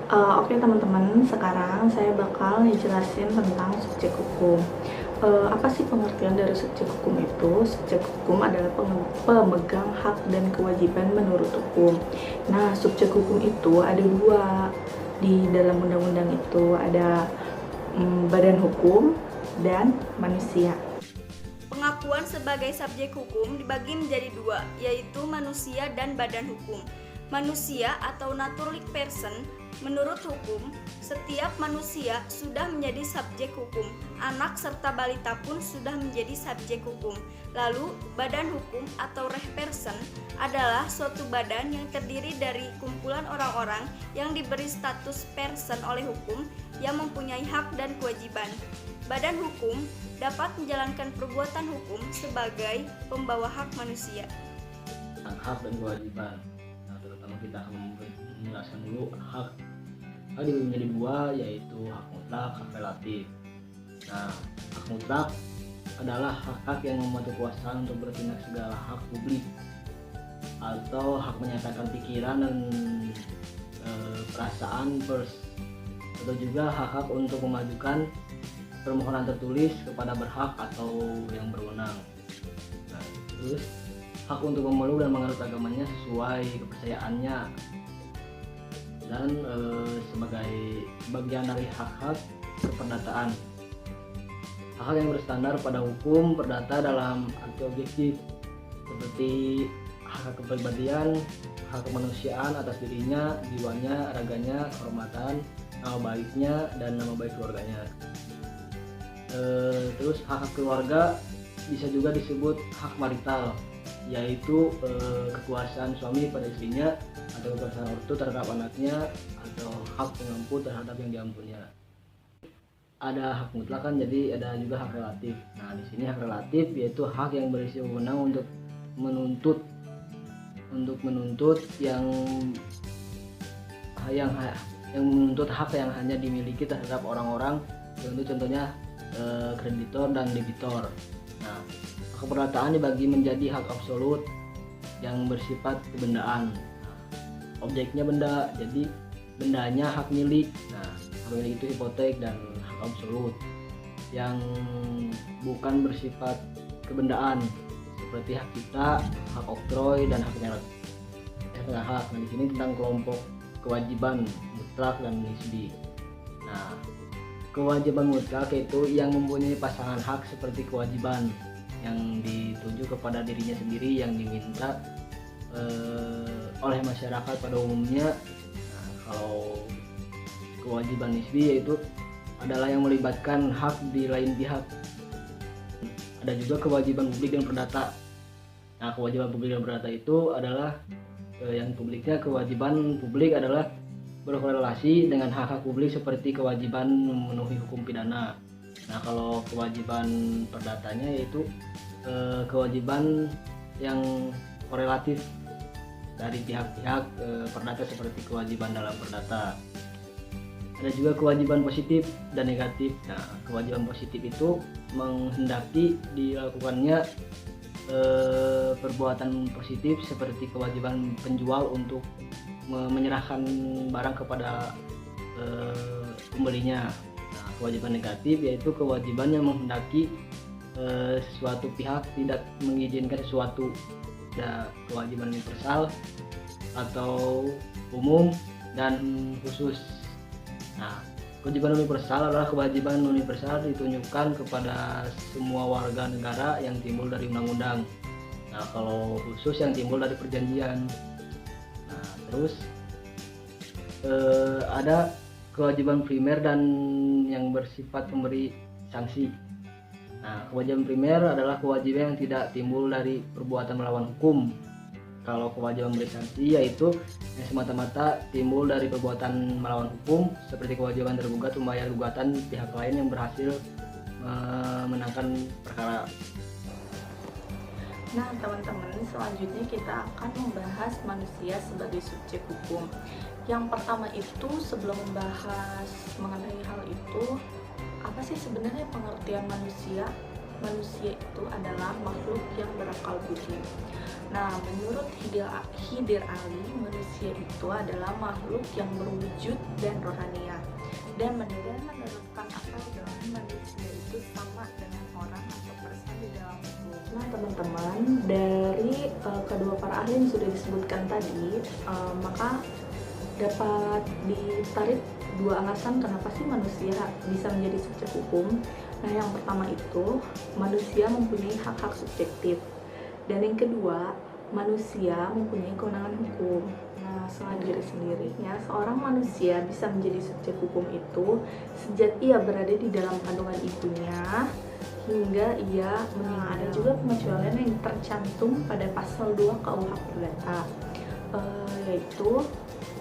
Oke teman-teman, sekarang saya bakal ngejelasin tentang subjek hukum. Apa sih pengertian dari subjek hukum itu? Subjek hukum adalah pemegang hak dan kewajiban menurut hukum. Nah, subjek hukum itu ada dua di dalam undang-undang itu, ada badan hukum dan manusia. Pengakuan sebagai subjek hukum dibagi menjadi dua, yaitu manusia dan badan hukum. Manusia atau natural person, menurut hukum, setiap manusia sudah menjadi subjek hukum. Anak serta balita pun sudah menjadi subjek hukum. Lalu, badan hukum atau reh person adalah suatu badan yang terdiri dari kumpulan orang-orang yang diberi status person oleh hukum yang mempunyai hak dan kewajiban. Badan hukum dapat menjalankan perbuatan hukum sebagai pembawa hak manusia. Hak dan kewajiban. Nah, terutama kita akan menjelaskan dulu hak. Hak dibagi menjadi dua, yaitu hak mutlak, hak relatif. Nah, hak mutlak adalah hak-hak yang memiliki kekuasaan untuk bertindak segala hak publik atau hak menyatakan pikiran dan perasaan atau juga hak-hak untuk memajukan permohonan tertulis kepada berhak atau yang berwenang. Nah, terus hak untuk memeluk dan menganut agamanya sesuai kepercayaannya, dan sebagai bagian dari hak-hak keperdataan. Hak yang berstandar pada hukum perdata dalam arti objektif seperti hak kepribadian, hak kemanusiaan atas dirinya, jiwanya, raganya, kehormatan, nama baiknya, dan nama baik keluarganya. Terus hak keluarga bisa juga disebut hak marital, yaitu kekuasaan suami pada istrinya atau kekuasaan ortu terhadap anaknya atau hak pengampu terhadap yang diampuninya. Ada hak mutlak kan, jadi ada juga hak relatif. Nah, di sini hak relatif yaitu hak yang berisi wewenang untuk menuntut yang menuntut hak yang hanya dimiliki terhadap orang-orang, contohnya kreditor dan debitor. Nah, hak keperdataan dibagi menjadi hak absolut yang bersifat kebendaan. Nah, objeknya benda, jadi bendanya hak milik. Nah, hak milik itu hipotek, dan hak absolut yang bukan bersifat kebendaan seperti hak kita, hak oktroy, dan hak nyala. Nah, di sini tentang kelompok kewajiban mutlak dan nisbi. Nah, kewajiban mutlak itu yang mempunyai pasangan hak seperti kewajiban yang dituju kepada dirinya sendiri yang diminta oleh masyarakat pada umumnya. Nah, kalau kewajiban nisbi yaitu adalah yang melibatkan hak di lain pihak. Ada juga kewajiban publik dan perdata. Nah, kewajiban publik dan perdata itu adalah yang publiknya, kewajiban publik adalah berkorelasi dengan hak-hak publik seperti kewajiban memenuhi hukum pidana. Nah, kalau kewajiban perdatanya yaitu kewajiban yang korelatif dari pihak-pihak perdata seperti kewajiban dalam perdata. Ada juga kewajiban positif dan negatif. Nah, kewajiban positif itu menghendaki dilakukannya perbuatan positif seperti kewajiban penjual untuk menyerahkan barang kepada pembelinya. Nah, kewajiban negatif yaitu kewajiban yang menghendaki suatu pihak tidak mengizinkan sesuatu. Ada kewajiban universal atau umum dan khusus. Nah, kewajiban universal adalah kewajiban universal ditunjukkan kepada semua warga negara yang timbul dari undang-undang. Nah, kalau khusus yang timbul dari perjanjian. Nah, terus ada kewajiban primer dan yang bersifat pemberi sanksi. Nah, kewajiban primer adalah kewajiban yang tidak timbul dari perbuatan melawan hukum. Kalau kewajiban memberi sanksi yaitu yang semata-mata timbul dari perbuatan melawan hukum, seperti kewajiban tergugat membayar gugatan pihak lain yang berhasil memenangkan perkara. Nah teman-teman, selanjutnya kita akan membahas manusia sebagai subjek hukum. Yang pertama itu, sebelum membahas mengenai hal itu, apa sih sebenarnya pengertian manusia? manusia itu adalah makhluk yang berakal budi. Nah, menurut Hidir Ali, manusia itu adalah makhluk yang berwujud dan rohania. Dan menurutkan akal dalam manusia itu sama dengan orang atau person di dalam hukum. Nah, teman-teman, dari kedua para ahli yang sudah disebutkan tadi, maka dapat ditarik dua alasan kenapa sih manusia bisa menjadi subjek hukum. Nah, yang pertama itu manusia mempunyai hak-hak subjektif, dan yang kedua manusia mempunyai kewenangan hukum. Nah, selain diri sendirinya, seorang manusia bisa menjadi subjek hukum itu sejak ia berada di dalam kandungan ibunya hingga ia meninggal. Ada juga pengecualian yang tercantum pada pasal 2 KUH Perdata, yaitu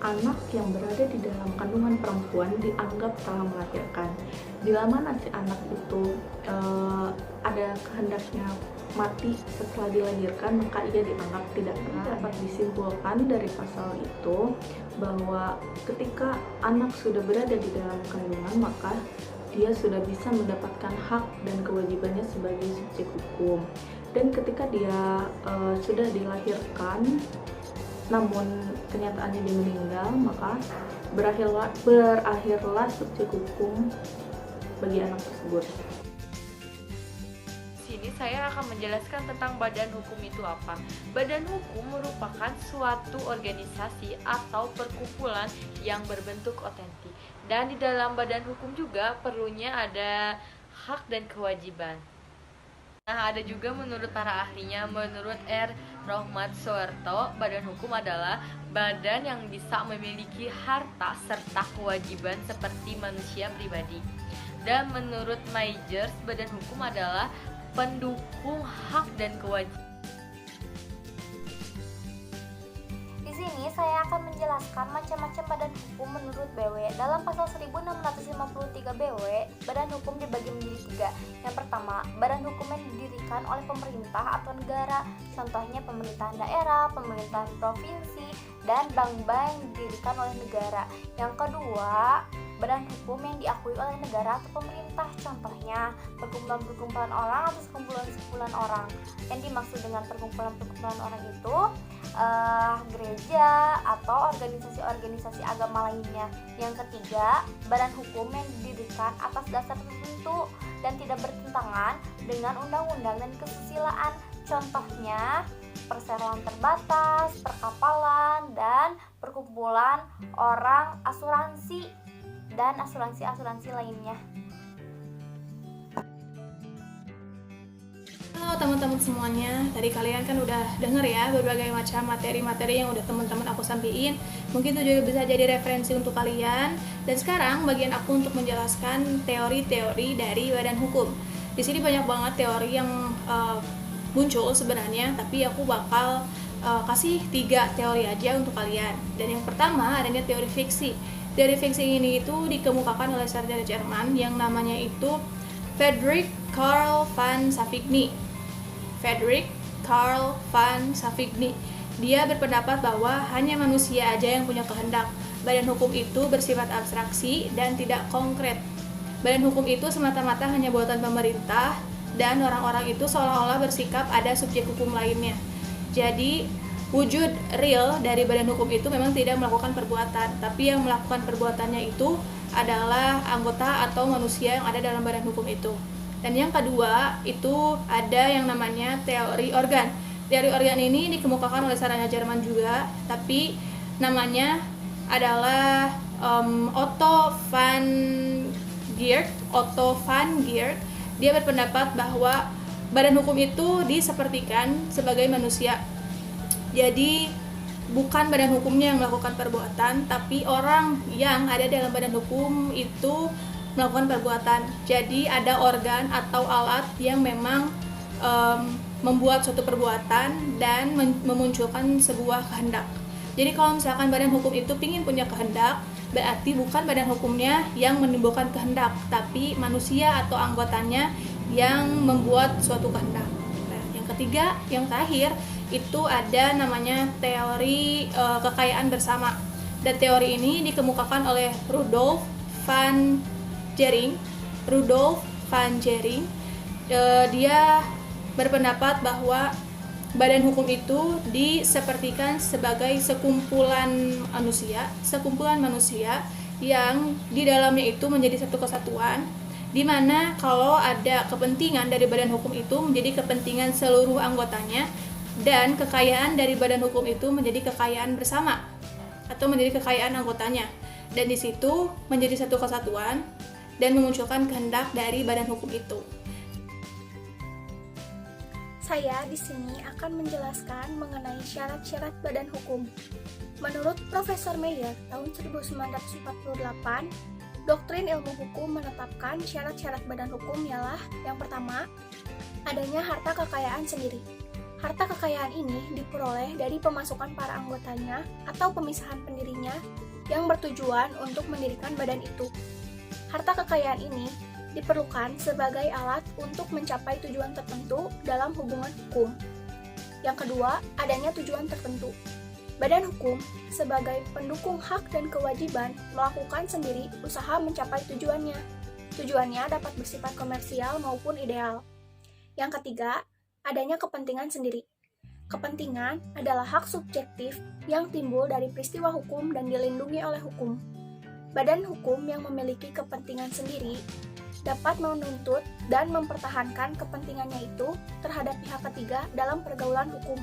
anak yang berada di dalam kandungan perempuan dianggap telah melahirkan. Bila mana si anak itu ada kehendaknya mati setelah dilahirkan, maka ia dianggap tidak pernah. Dapat disimpulkan dari pasal itu bahwa ketika anak sudah berada di dalam kandungan, maka dia sudah bisa mendapatkan hak dan kewajibannya sebagai subjek hukum. Dan ketika dia sudah dilahirkan namun kenyataannya dia meninggal, maka berakhirlah subjek hukum bagi anak tersebut. Sini saya akan menjelaskan tentang badan hukum itu apa. Badan hukum merupakan suatu organisasi atau perkumpulan yang berbentuk otentik. Dan di dalam badan hukum juga perlunya ada hak dan kewajiban. Nah, ada juga menurut para ahlinya, menurut R. Rohmat Soeharto, badan hukum adalah badan yang bisa memiliki harta serta kewajiban seperti manusia pribadi. Dan menurut Majors, badan hukum adalah pendukung hak dan kewajiban. Di sini saya akan menjelaskan macam-macam badan hukum menurut BW. Dalam pasal 1653 BW, badan hukum dibagi menjadi 3. Yang pertama, badan hukum yang didirikan oleh pemerintah atau negara, contohnya pemerintahan daerah, pemerintahan provinsi, dan bank-bank yang didirikan oleh negara. Yang kedua, badan hukum yang diakui oleh negara atau pemerintah, contohnya perkumpulan-perkumpulan orang atau sekumpulan-sekumpulan orang. Yang dimaksud dengan perkumpulan-perkumpulan orang itu gereja atau organisasi-organisasi agama lainnya. Yang ketiga, badan hukum yang didirikan atas dasar tertentu dan tidak bertentangan dengan undang-undang dan kesusilaan, contohnya perseroan terbatas, perkapalan, dan perkumpulan orang asuransi dan asuransi-asuransi lainnya. Halo teman-teman semuanya, tadi kalian kan udah denger ya berbagai macam materi-materi yang udah teman-teman aku sampaikan. Mungkin itu juga bisa jadi referensi untuk kalian. Dan sekarang bagian aku untuk menjelaskan teori-teori dari badan hukum. Di sini banyak banget teori yang muncul sebenarnya, tapi aku bakal kasih 3 teori aja untuk kalian. Dan yang pertama adanya teori fiksi. Teori fiksi ini itu dikemukakan oleh sarjana Jerman yang namanya itu Friedrich Karl von Savigny. Friedrich Karl von Savigny. Dia berpendapat bahwa hanya manusia aja yang punya kehendak. Badan hukum itu bersifat abstraksi dan tidak konkret. Badan hukum itu semata-mata hanya buatan pemerintah dan orang-orang itu seolah-olah bersikap ada subjek hukum lainnya. Jadi wujud real dari badan hukum itu memang tidak melakukan perbuatan, tapi yang melakukan perbuatannya itu adalah anggota atau manusia yang ada dalam badan hukum itu. Dan yang kedua itu ada yang namanya teori organ. Teori organ ini dikemukakan oleh sarjana Jerman juga, tapi namanya adalah Otto van Geert. Dia berpendapat bahwa badan hukum itu disepertikan sebagai manusia. Jadi bukan badan hukumnya yang melakukan perbuatan, tapi orang yang ada dalam badan hukum itu melakukan perbuatan. Jadi ada organ atau alat yang memang membuat suatu perbuatan dan memunculkan sebuah kehendak. Jadi kalau misalkan badan hukum itu ingin punya kehendak, berarti bukan badan hukumnya yang menimbulkan kehendak, tapi manusia atau anggotanya yang membuat suatu kehendak. Nah, yang ketiga, yang terakhir itu ada namanya teori kekayaan bersama. Dan teori ini dikemukakan oleh Rudolf van Jering. dia berpendapat bahwa badan hukum itu disepertikan sebagai sekumpulan manusia yang di dalamnya itu menjadi satu kesatuan, di mana kalau ada kepentingan dari badan hukum itu menjadi kepentingan seluruh anggotanya, dan kekayaan dari badan hukum itu menjadi kekayaan bersama atau menjadi kekayaan anggotanya, dan di situ menjadi satu kesatuan dan memunculkan kehendak dari badan hukum itu. Saya di sini akan menjelaskan mengenai syarat-syarat badan hukum. Menurut Profesor Meyer tahun 1948, doktrin ilmu hukum menetapkan syarat-syarat badan hukum ialah yang pertama, adanya harta kekayaan sendiri. Harta kekayaan ini diperoleh dari pemasukan para anggotanya atau pemisahan pendirinya yang bertujuan untuk mendirikan badan itu. Harta kekayaan ini diperlukan sebagai alat untuk mencapai tujuan tertentu dalam hubungan hukum. Yang kedua, adanya tujuan tertentu. Badan hukum sebagai pendukung hak dan kewajiban melakukan sendiri usaha mencapai tujuannya. Tujuannya dapat bersifat komersial maupun ideal. Yang ketiga, adanya kepentingan sendiri. Kepentingan adalah hak subjektif yang timbul dari peristiwa hukum dan dilindungi oleh hukum. Badan hukum yang memiliki kepentingan sendiri dapat menuntut dan mempertahankan kepentingannya itu terhadap pihak ketiga dalam pergaulan hukum.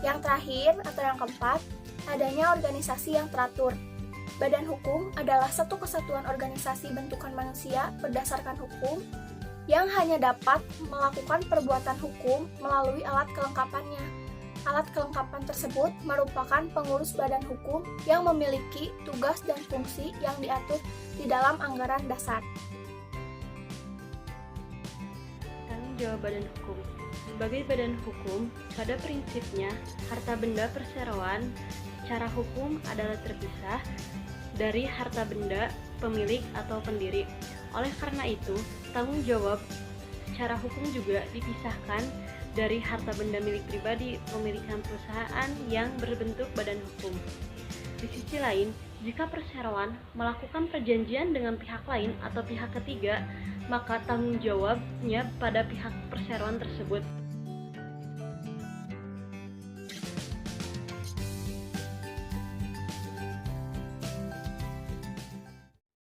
Yang terakhir atau yang keempat, adanya organisasi yang teratur. Badan hukum adalah satu kesatuan organisasi bentukan manusia berdasarkan hukum yang hanya dapat melakukan perbuatan hukum melalui alat kelengkapannya. Alat kelengkapan tersebut merupakan pengurus badan hukum yang memiliki tugas dan fungsi yang diatur di dalam anggaran dasar. Tanggung jawab badan hukum. Sebagai badan hukum, pada prinsipnya harta benda perseroan secara hukum adalah terpisah dari harta benda pemilik atau pendiri. Oleh karena itu, tanggung jawab secara hukum juga dipisahkan dari harta benda milik pribadi pemilikan perusahaan yang berbentuk badan hukum. Di sisi lain, jika perseroan melakukan perjanjian dengan pihak lain atau pihak ketiga, maka tanggung jawabnya pada pihak perseroan tersebut.